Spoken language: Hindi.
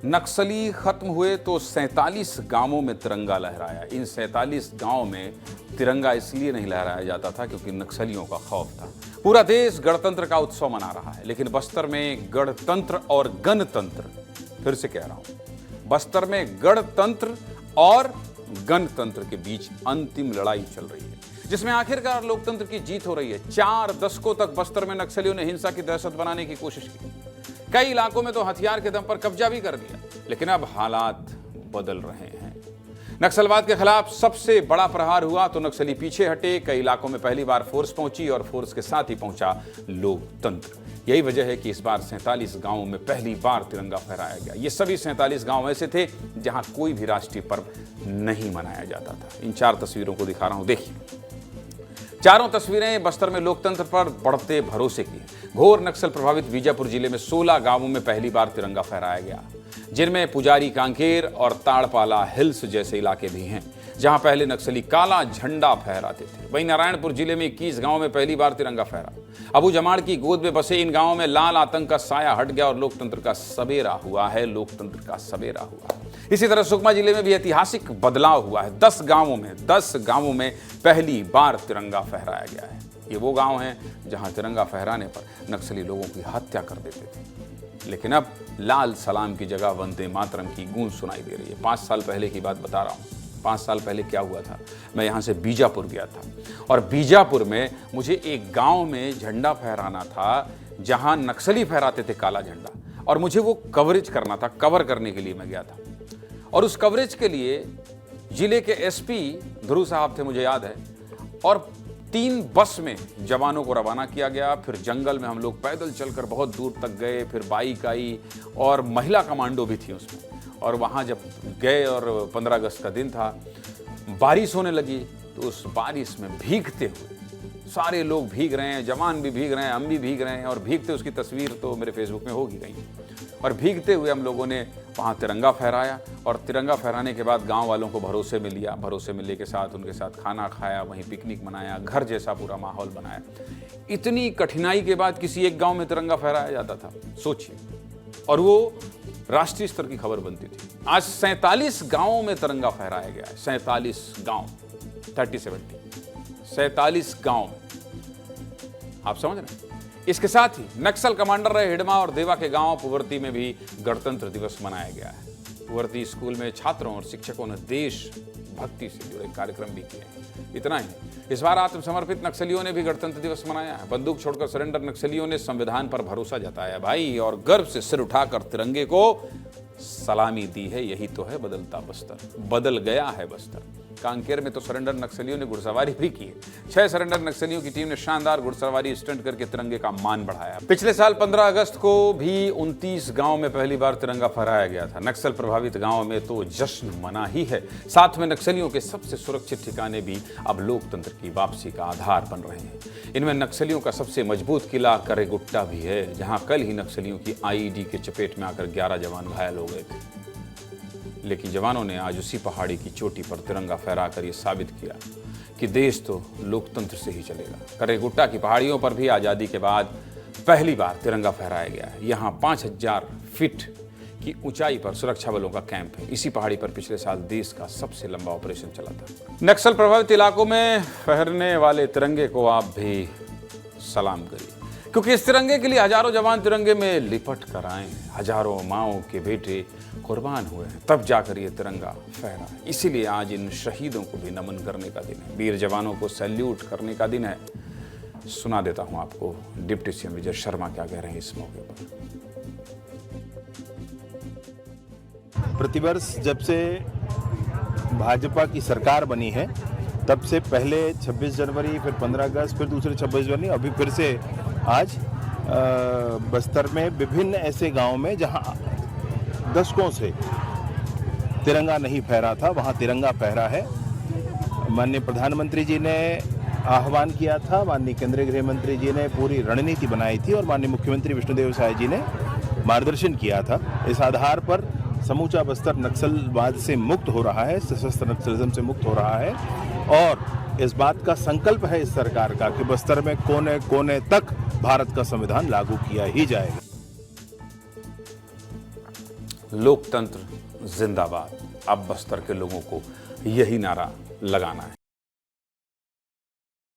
नक्सली खत्म हुए तो 47 गांवों में तिरंगा लहराया। इन 47 गांवों में तिरंगा इसलिए नहीं लहराया जाता था क्योंकि नक्सलियों का खौफ था। पूरा देश गणतंत्र का उत्सव मना रहा है, लेकिन बस्तर में गणतंत्र और गणतंत्र, फिर से कह रहा हूं, बस्तर में गणतंत्र और गणतंत्र के बीच अंतिम लड़ाई चल रही है, जिसमें आखिरकार लोकतंत्र की जीत हो रही है। 4 दशकों तक बस्तर में नक्सलियों ने हिंसा की दहशत बनाने की कोशिश की। कई इलाकों में तो हथियार के दम पर कब्जा भी कर लिया, लेकिन अब हालात बदल रहे हैं। नक्सलवाद के खिलाफ सबसे बड़ा प्रहार हुआ तो नक्सली पीछे हटे। कई इलाकों में पहली बार फोर्स पहुंची और फोर्स के साथ ही पहुंचा लोकतंत्र। यही वजह है कि इस बार 47 गांवों में पहली बार तिरंगा फहराया गया। ये सभी 47 गांव ऐसे थे जहां कोई भी राष्ट्रीय पर्व नहीं मनाया जाता था। इन 4 तस्वीरों को दिखा रहा हूं, देखिए। चारों तस्वीरें बस्तर में लोकतंत्र पर बढ़ते भरोसे की। घोर नक्सल प्रभावित बीजापुर जिले में 16 गांवों में पहली बार तिरंगा फहराया गया, जिनमें पुजारी कांकेर और ताड़पाला हिल्स जैसे इलाके भी हैं, जहां पहले नक्सली काला झंडा फहराते थे। वहीं नारायणपुर जिले में 21 गांव में पहली बार तिरंगा फहरा। अबू जमाड़ की गोद में बसे इन गांवों में लाल आतंक का साया हट गया और लोकतंत्र का सवेरा हुआ है। लोकतंत्र का सवेरा हुआ है। इसी तरह सुकमा जिले में भी ऐतिहासिक बदलाव हुआ है। 10 गांवों में पहली बार तिरंगा फहराया गया है। ये वो गांव हैं जहां तिरंगा फहराने पर नक्सली लोगों की हत्या कर देते थे, लेकिन अब लाल सलाम की जगह वंदे मातरम की गूंज सुनाई दे रही है। 5 साल पहले की बात बता रहा हूं। 5 साल पहले क्या हुआ था, मैं यहाँ से बीजापुर गया था और बीजापुर में मुझे एक गांव में झंडा फहराना था जहां नक्सली फहराते थे काला झंडा, और मुझे वो कवरेज करना था। कवर करने के लिए मैं गया था और उस कवरेज के लिए जिले के एसपी ध्रुव साहब थे, मुझे याद है, और 3 बस में जवानों को रवाना किया गया। फिर जंगल में हम लोग पैदल चलकर बहुत दूर तक गए, फिर बाइक आई और महिला कमांडो भी थी उसमें। और वहाँ जब गए और 15 अगस्त का दिन था, बारिश होने लगी, तो उस बारिश में भीगते हुए सारे लोग भीग रहे हैं, जवान भी भीग रहे हैं, हम भी भीग रहे हैं, और भीगते उसकी तस्वीर तो मेरे फेसबुक में होगी कहीं। और भीगते हुए हम लोगों ने वहाँ तिरंगा फहराया और तिरंगा फहराने के बाद गांव वालों को भरोसे में लिया। भरोसे में लेके साथ उनके साथ खाना खाया, वहीं पिकनिक मनाया, घर जैसा पूरा माहौल बनाया। इतनी कठिनाई के बाद किसी एक गांव में तिरंगा फहराया जाता था, सोचिए, और वो राष्ट्रीय स्तर की खबर बनती थी। आज 47 गांवों में तिरंगा फहराया गया है। 47 गांव, 47 गांव, आप समझ रहे हैं। इसके साथ ही नक्सल कमांडर रहे हिडमा और देवा के गांव पुवर्ती में भी गणतंत्र दिवस मनाया गया है। पुवर्ती स्कूल में छात्रों और शिक्षकों ने देश भक्ति से जुड़े कार्यक्रम भी किए। इतना ही, इस बार आत्मसमर्पित नक्सलियों ने भी गणतंत्र दिवस मनाया है। बंदूक छोड़कर सरेंडर नक्सलियों ने संविधान पर भरोसा जताया भाई, और गर्व से सिर उठाकर तिरंगे को सलामी दी है। यही तो है बदलता बस्तर। बदल गया है बस्तर। कांकेर में तो सरेंडर नक्सलियों ने घुड़सवारी भी की है। 6 सरेंडर नक्सलियों की टीम ने शानदार घुड़सवारी स्टंट करके तिरंगे का मान बढ़ाया। पिछले साल 15 अगस्त को भी 29 गांव में पहली बार तिरंगा फहराया गया था। नक्सल प्रभावित गांव में तो जश्न मना ही है। साथ में नक्सलियों के सबसे सुरक्षित ठिकाने भी अब लोकतंत्र की वापसी का आधार बन रहे हैं। इनमें नक्सलियों का सबसे मजबूत किला करेगुट्टा भी है, जहां कल ही नक्सलियों की आईईडी के चपेट में आकर 11 जवान घायल हो गए थे। लेकिन जवानों ने आज उसी पहाड़ी की चोटी पर तिरंगा फहराकर ये साबित किया कि देश तो लोकतंत्र से ही चलेगा। करेगुट्टा की पहाड़ियों पर भी आज़ादी के बाद पहली बार तिरंगा फहराया गया है। यहाँ 5000 फीट की ऊंचाई पर सुरक्षा बलों का कैंप है। इसी पहाड़ी पर पिछले साल देश का सबसे लंबा ऑपरेशन चला था। नक्सल प्रभावित इलाकों में फहरने वाले तिरंगे को आप भी सलाम करिए, क्योंकि इस तिरंगे के लिए हजारों जवान तिरंगे में लिपट कर आए हैं। हजारों माओं के बेटे कुर्बान हुए हैं, तब जाकर ये तिरंगा फहरा है। इसीलिए आज इन शहीदों को भी नमन करने का दिन है, वीर जवानों को सैल्यूट करने का दिन है। सुना देता हूं आपको डिप्टी सीएम विजय शर्मा क्या कह रहे हैं इस मौके पर। प्रतिवर्ष जब से भाजपा की सरकार बनी है, तब से पहले 26 जनवरी, फिर 15 अगस्त, फिर दूसरे 26 जनवरी, अभी फिर से आज बस्तर में विभिन्न ऐसे गांव में जहां दशकों से तिरंगा नहीं फहरा था, वहां तिरंगा फहरा है। माननीय प्रधानमंत्री जी ने आह्वान किया था, माननीय केंद्रीय गृह मंत्री जी ने पूरी रणनीति बनाई थी और माननीय मुख्यमंत्री विष्णुदेव साय जी ने मार्गदर्शन किया था। इस आधार पर समूचा बस्तर नक्सलवाद से मुक्त हो रहा है, सशस्त्र नक्सलिज्म से मुक्त हो रहा है, और इस बात का संकल्प है इस सरकार का कि बस्तर में कोने कोने तक भारत का संविधान लागू किया ही जाएगा। लोकतंत्र जिंदाबाद। अब बस्तर के लोगों को यही नारा लगाना है।